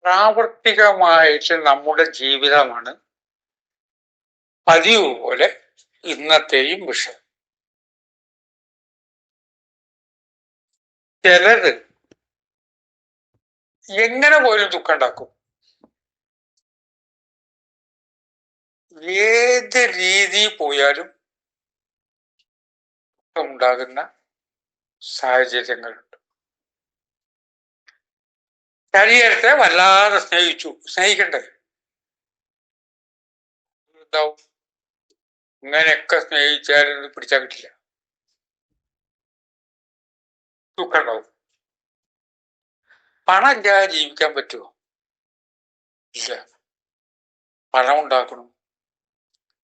പ്രാവർത്തികമായിട്ട് നമ്മുടെ ജീവിതമാണ് പതിവ് പോലെ ഇന്നത്തെയും വിഷയം. ചിലര് എങ്ങനെ പോലും ദുഃഖം ഉണ്ടാക്കും. ഏത് രീതി പോയാലും ഉണ്ടാകുന്ന സാഹചര്യങ്ങളുണ്ട്. ശരീരത്തെ വല്ലാതെ സ്നേഹിക്കണ്ടേ? എന്താവും? ഇങ്ങനെയൊക്കെ സ്നേഹിച്ചാലും പിടിച്ചാൽ കിട്ടില്ല, ദുഃഖം ഉണ്ടാവും. പണം ഇല്ലാതെ ജീവിക്കാൻ പറ്റുമോ? ഇല്ല. പണം ഉണ്ടാക്കണം,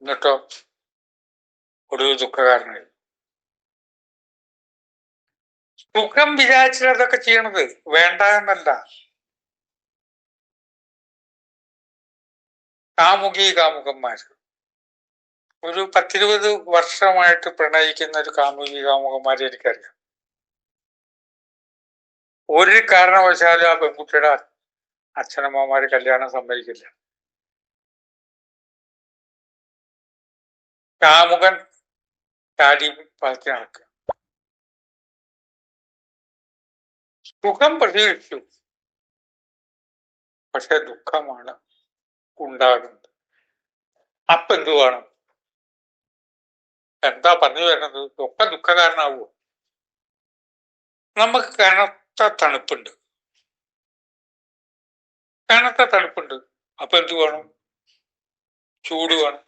എന്നിട്ടോ ഒരു ദുഃഖകാരനായി. സുഖം വിചാരിച്ചിട്ട് അതൊക്കെ ചെയ്യണത്, വേണ്ട എന്നല്ല. കാമുകന്മാർ ഒരു 10-20 വർഷമായിട്ട് പ്രണയിക്കുന്ന ഒരു കാമുകന്മാരെ എനിക്കറിയാം. ഒരു കാരണവശാലും ആ പെൺകുട്ടിയുടെ അച്ഛനമ്മമാര് കല്യാണം സമ്മതിക്കില്ല. കാമുകൻ ചാടി വളർത്തി നടക്കുക. സുഖം പ്രതീക്ഷിച്ചു, പക്ഷെ ദുഃഖമാണ് ഉണ്ടാകുന്നത്. അപ്പൊ എന്തു വേണം? എന്താ പറഞ്ഞു വരുന്നത്? ഒക്കെ ദുഃഖകാരനാവുമോ? നമുക്ക് കനത്ത തണുപ്പുണ്ട്. അപ്പൊ എന്തു വേണം? ചൂട് വേണം.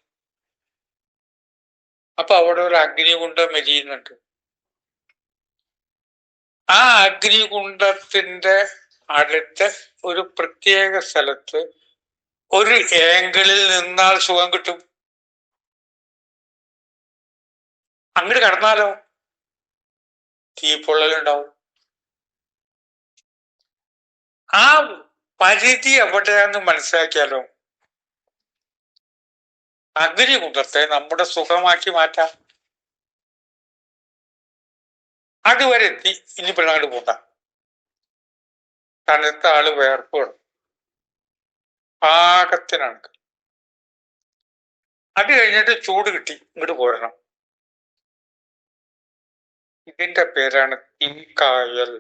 അപ്പൊ അവിടെ ഒരു അഗ്നികുണ്ഡം എരിയുന്നുണ്ട്. ആ അഗ്നികുണ്ഡത്തിന്റെ അടുത്ത് ഒരു പ്രത്യേക സ്ഥലത്ത് ഒരു ഏങ്കിളിൽ നിന്നാൽ സുഖം കിട്ടും. അങ്ങോട്ട് കടന്നാലോ തീപ്പൊള്ളലുണ്ടാവും. ആ പരിധി എവിടെയാന്ന് മനസ്സിലാക്കിയാലോ അഗ്നികുണ്ഡത്തെ നമ്മുടെ സുഖമാക്കി മാറ്റാം. അതുവരെ എത്തി. ഇനി പിള്ളാട് പോണ്ട. തണുത്ത ആള് വേർപ്പുകൾ പാകത്തിനാണ്. അത് കഴിഞ്ഞിട്ട് ചൂട് കിട്ടി, ഇങ്ങോട്ട് പോരണം. ഇതിന്റെ പേരാണ് തീക്കായൽ.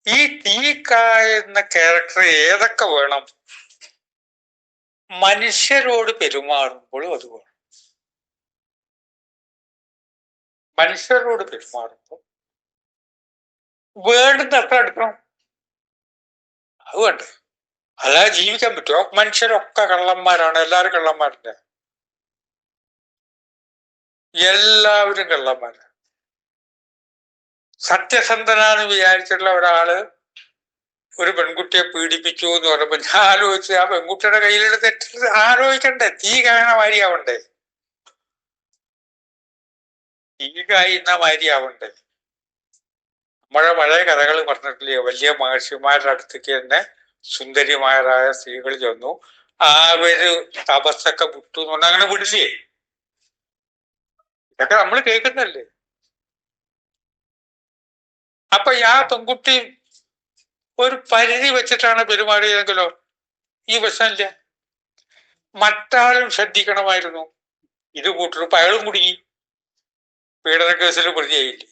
ഈ തീക്കായ എന്ന ക്യാരക്ടർ ഏതൊക്കെ വേണം? മനുഷ്യരോട് പെരുമാറുമ്പോഴും അത് വേണം. മനുഷ്യരോട് പെരുമാറുമ്പോൾ വേണ്ടുന്നത്ര എടുക്കണം. അത് വേണ്ടേ? അല്ലാതെ ജീവിക്കാൻ പറ്റുമോ? മനുഷ്യരൊക്കെ കള്ളന്മാരാണ്. എല്ലാവരും കള്ളന്മാരില്ല. എല്ലാവരും കള്ളന്മാരാണ്. സത്യസന്ധനാന്ന് വിചാരിച്ചിട്ടുള്ള ഒരാള് ഒരു പെൺകുട്ടിയെ പീഡിപ്പിച്ചു എന്ന് പറയുമ്പോ ഞാൻ ആലോചിച്ച് ആ പെൺകുട്ടിയുടെ കയ്യിലുള്ള തെറ്റ് ആലോചിക്കണ്ടേ? തീ കായണ മാതിരിയാവണ്ടേ? തീ കായുന്ന മാതിരിയാവണ്ടേ? നമ്മുടെ പഴയ കഥകൾ പറഞ്ഞിട്ടില്ലേ? വലിയ മഹർഷിമാരുടെ അടുത്തേക്ക് തന്നെ സുന്ദരിമാരായ സ്ത്രീകൾ ചെന്നു, അവര് തപസ്സൊക്കെ വിട്ടു എന്ന് പറഞ്ഞാൽ അങ്ങനെ വിടില്ലേ? ഇതൊക്കെ നമ്മൾ കേൾക്കുന്നല്ലേ? അപ്പൊ ആ പെൺകുട്ടി ഒരു പരിധി വെച്ചിട്ടാണ് പെരുമാറിയതെങ്കിലോ ഈ പ്രശ്നമില്ല. മറ്റാളും ശ്രദ്ധിക്കണമായിരുന്നു. ഇത് കൂട്ടരും അയാളും കുടുങ്ങി, പീഡന കേസിൽ പ്രതിയായില്ലേ?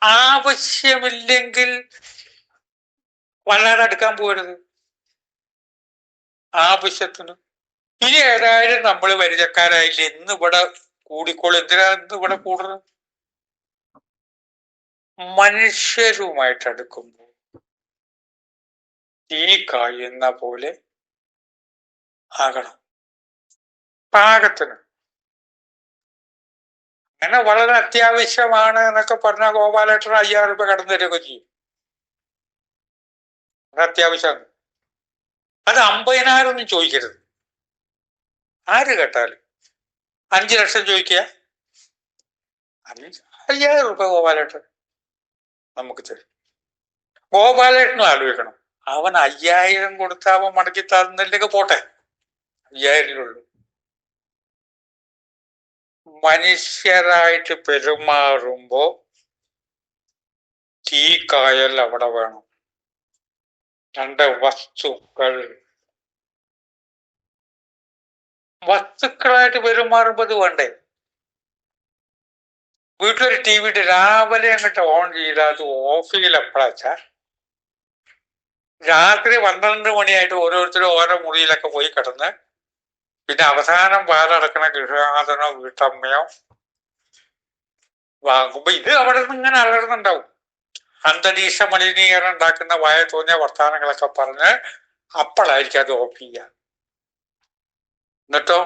ആവശ്യമില്ലെങ്കിൽ വല്ലാതെ അടുക്കാൻ പോകരുത്. ആവശ്യത്തിന്. ഇനി ഏതായാലും നമ്മൾ പരിചയക്കാരായില്ലേ, ഇന്ന് ഇവിടെ കൂടിക്കോളും. എന്തിനാ ഇന്ന് ഇവിടെ കൂടുന്നത്? മനുഷ്യരുമായിട്ട് അടുക്കുമ്പോൾ തീ കായുന്ന പോലെ ആകണം, പാകത്തിന്. അങ്ങനെ വളരെ അത്യാവശ്യമാണ് എന്നൊക്കെ പറഞ്ഞാൽ ഗോപാലേട്ടൻ 5000 രൂപ കടന്നു തരുകയൊക്കെ ചെയ്യും. അത് അത്യാവശ്യമാണ്. അത് 50,000 ഒന്നും ചോദിക്കരുത്. ആര് കേട്ടാലും 5 ലക്ഷം ചോദിക്കുക, 5000 രൂപ ഗോപാലേട്ടൻ നമുക്ക് തരും. ഗോപാലേട്ടനും ആലോചിക്കണം, അവൻ 5000 കൊടുത്ത അവൻ മടക്കി തന്നില്ലെങ്കിൽ പോട്ടെ, 5000 മനുഷ്യരായിട്ട് പെരുമാറുമ്പോ തീക്കായൽ അവിടെ വേണം. രണ്ട് വസ്തുക്കളായിട്ട് പെരുമാറുമ്പോൾ ഇത് വേണ്ടേ? വീട്ടിലൊരു ടി വി ഇട്ട് രാവിലെ അങ്ങോട്ട് ഓൺ ചെയ്താൽ അത് ഓഫ് ചെയ്യൽ എപ്പോഴാച്ചാ രാത്രി 12 മണിയായിട്ട് ഓരോരുത്തരും ഓരോ മുറിയിലൊക്കെ പോയി കിടന്ന് പിന്നെ അവസാനം പാലടക്കണ ഗൃഹനാഥനോ വീട്ടമ്മയോ വാങ്ങുമ്പോ ഇത് അവിടെ നിന്ന് ഇങ്ങനെ അലർന്നുണ്ടാവും. അന്തരീക്ഷ മലിനീകരണം ഉണ്ടാക്കുന്ന വായ തോന്നിയ വർത്തമാനങ്ങളൊക്കെ പറഞ്ഞ് അപ്പോഴായിരിക്കും അത് ഓഫ് ചെയ്യുക. എന്നിട്ടോ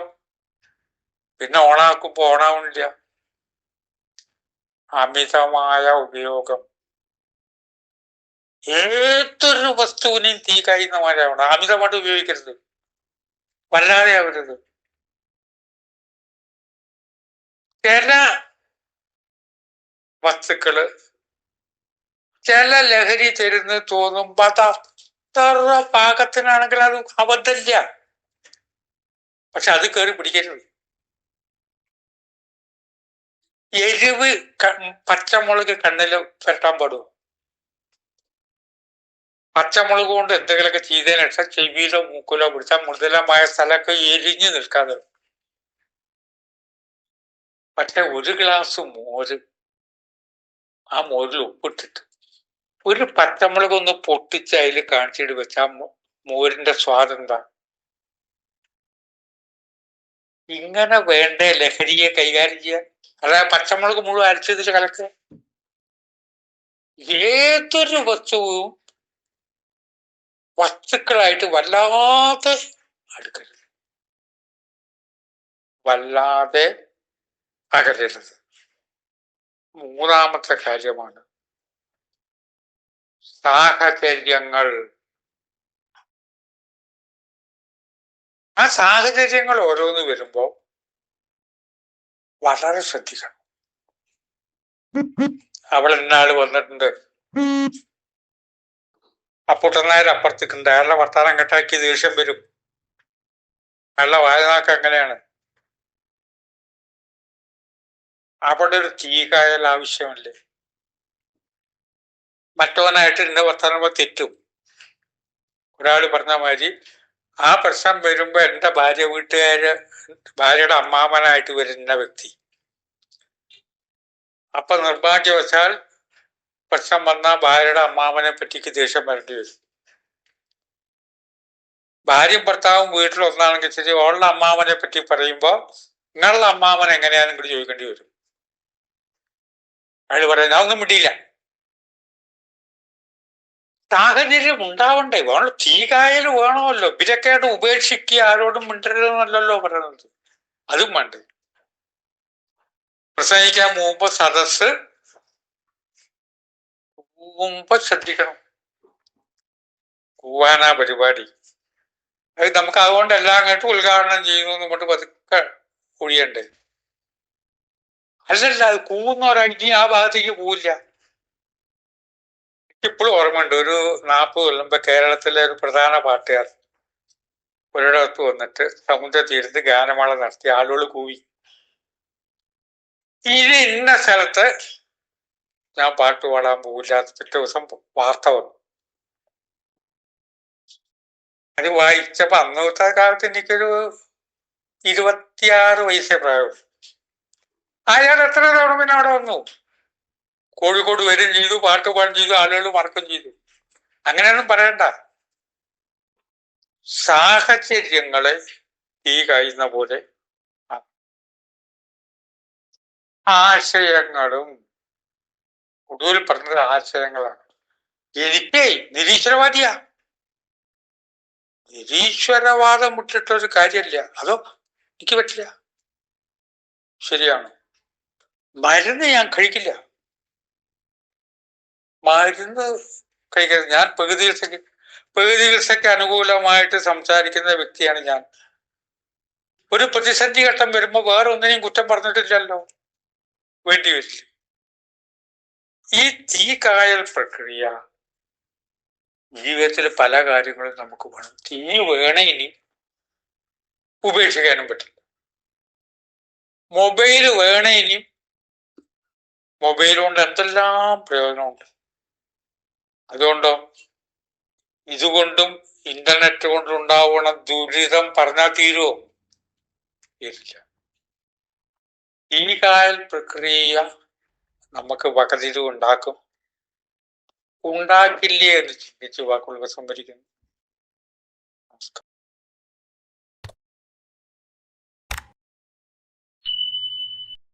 പിന്നെ ഓണാക്കുമ്പോ ഓണാവണില്ല. അമിതമായ ഉപയോഗം. ഏതൊരു വസ്തുവിനെയും തീ കഴിയുന്ന മാതിരിയാണ്. അമിതമായിട്ട് ഉപയോഗിക്കരുത്, വല്ലാതെ ആവരുത്. ചില വസ്തുക്കള് ചില ലഹരി തരുന്ന് തോന്നുമ്പോ അത് അത്ര പാകത്തിനാണെങ്കിൽ അത് അബദ്ധമില്ല. പക്ഷെ അത് കയറി പിടിക്കരുത്. എരിവ് പച്ചമുളക് കണ്ണില് പുരട്ടാൻ പാടുമോ? പച്ചമുളക് കൊണ്ട് എന്തെങ്കിലുമൊക്കെ ചെയ്തതിന് ശേഷം ചെവിയിലോ മൂക്കിലോ പിടിച്ചാൽ മൃദുലമായ സ്ഥലമൊക്കെ എരിഞ്ഞു നിൽക്കാതെ. പക്ഷെ ഒരു ഗ്ലാസ് മോര്, ആ മോരിൽ ഉപ്പിട്ടിട്ട് ഒരു പച്ചമുളക് ഒന്ന് പൊട്ടിച്ച് അതിൽ കാണിച്ചിട്ട് വെച്ചാൽ മോരിന്റെ സ്വാദെന്താ? ഇങ്ങനെ വേണ്ടേ ലഹരിയെ കൈകാര്യം ചെയ്യാൻ? അതായത് പച്ചമുളക് മുഴുവൻ അരച്ചതിൽ കലക്കുക. ഏതൊരു വസ്തുക്കളായിട്ട് വല്ലാതെ അടുക്കരുത്, വല്ലാതെ അകലരുത്. മൂന്നാമത്തെ കാര്യമാണ് സാഹചര്യങ്ങൾ. ആ സാഹചര്യങ്ങൾ ഓരോന്ന് വരുമ്പോ വളരെ ശ്രദ്ധിക്കണം. അവിടെ ഇന്നാള് വന്നിട്ടുണ്ട്, അപ്പുട്ടനായർ അപ്പുറത്തേക്കുണ്ട്, അയാളുടെ വർത്താനം കെട്ടാക്കി ദേഷ്യം വരും. അയാളുടെ വായനാക്ക് അങ്ങനെയാണ്. അവിടെ ഒരു തീകായൽ ആവശ്യമല്ലേ? മറ്റവനായിട്ട് എന്റെ വർത്താനം തെറ്റും. ഒരാള് പറഞ്ഞ മാതിരി ആ പ്രശ്നം വരുമ്പോ എന്റെ ഭാര്യയുടെ അമ്മാമനായിട്ട് വരുന്ന വ്യക്തി, അപ്പൊ നിർഭാഗ്യവശാൽ പ്രശ്നം വന്നാൽ ഭാര്യയുടെ അമ്മാമനെ പറ്റിക്ക് ദേഷ്യം വരേണ്ടി വരും. ഭാര്യയും ഭർത്താവും വീട്ടിലൊന്നാണെങ്കിൽ ശരി, ഓളുടെ അമ്മാമനെ പറ്റി പറയുമ്പോ നിങ്ങളുടെ അമ്മാമൻ എങ്ങനെയാണെന്ന് ഇങ്ങോട്ട് ചോദിക്കേണ്ടി വരും. അയാൾ പറയാം ഞാൻ ഒന്നും മിണ്ടിയില്ല. സാഹചര്യം ഉണ്ടാവണ്ടേ? വേണം, തീകായൽ വേണമല്ലോ. ഇവരൊക്കെയായിട്ട് ഉപേക്ഷിക്കുക, ആരോടും മിണ്ടരുതെന്നല്ലോ പറയുന്നത്. അതും വേണ്ടേ? പ്രസംഗിക്കാൻ മുമ്പ് സദസ് മുമ്പ് ശ്രദ്ധിക്കണം. കൂവാനാ പരിപാടി. അത് നമുക്ക് അതുകൊണ്ട് എല്ലാം അങ്ങോട്ട് ഉദ്ഘാടനം ചെയ്യുന്നു നമ്മട്ട് പതുക്കെ ഒഴിയണ്ടേ? അല്ലല്ല, അത് കൂവുന്നവരായിട്ട് ആ ഭാഗത്തേക്ക് പോവില്ല. ഇപ്പോഴും ഓർമ്മയുണ്ട്, ഒരു 40 കൊല്ലം മുമ്പ് കേരളത്തിലെ ഒരു പ്രധാന പാട്ടുകാർ ഒരിടത്ത് വന്നിട്ട് സമുദ്ര തീരത്ത് ഗാനമേള നടത്തി. ആളുകൾ കൂവി. ഇത് ഇന്ന സ്ഥലത്ത് ഞാൻ പാട്ട് പാടാൻ പോവില്ല. പിറ്റേ ദിവസം വാർത്ത വന്നു. അത് വായിച്ചപ്പോ അന്നത്തെ കാലത്ത് എനിക്കൊരു 26 വയസ്സേ പ്രായമുള്ളൂ. അയാൾ എത്ര തവണ പിന്നെ അവിടെ വന്നു, കോഴിക്കോട് വരും ചെയ്തു, പാട്ട് പാടും ചെയ്തു, ആളുകൾ മറക്കും ചെയ്തു. അങ്ങനെയൊന്നും പറയണ്ട. സാഹചര്യങ്ങളെ തീ കായുന്ന പോലെ ആശയങ്ങളും, കൂടുതൽ പറഞ്ഞത് ആശയങ്ങളാണ്. എനിക്ക് നിരീശ്വരവാദിയാ. നിരീശ്വരവാദം വിട്ടിട്ടൊരു കാര്യമില്ല. അതോ എനിക്ക് പറ്റില്ല. ശരിയാണ്. മരുന്ന് ഞാൻ കഴിക്കില്ല. മരുന്ന് കഴിക്കരുത്. ഞാൻ പ്രകൃതി അനുകൂലമായിട്ട് സംസാരിക്കുന്ന വ്യക്തിയാണ് ഞാൻ. ഒരു പ്രതിസന്ധി ഘട്ടം വരുമ്പോ വേറെ ഒന്നിനെയും കുറ്റം പറഞ്ഞിട്ടില്ലല്ലോ, വേണ്ടി വരില്ല. ഈ തീക്കായൽ പ്രക്രിയ ജീവിതത്തിൽ പല കാര്യങ്ങളും നമുക്ക് വേണം. തീ വേണേനി ഉപേക്ഷിക്കാനും പറ്റില്ല. മൊബൈൽ വേണേനി, മൊബൈൽ കൊണ്ട് എന്തെല്ലാം പ്രയോജനമുണ്ട്. അതുകൊണ്ടോ ഇതുകൊണ്ടും ഇന്റർനെറ്റ് കൊണ്ടുണ്ടാവുന്ന ദുരിതം പറഞ്ഞാൽ തീരുമോ? ഇല്ല. ഈ കായൽ പ്രക്രിയ നമുക്ക് വകതിരിവ് ഉണ്ടാക്കും, ഉണ്ടാക്കില്ലേ എന്ന് ചിന്തിച്ച് വാക്കുകൾ സംഭരിക്കുന്നു.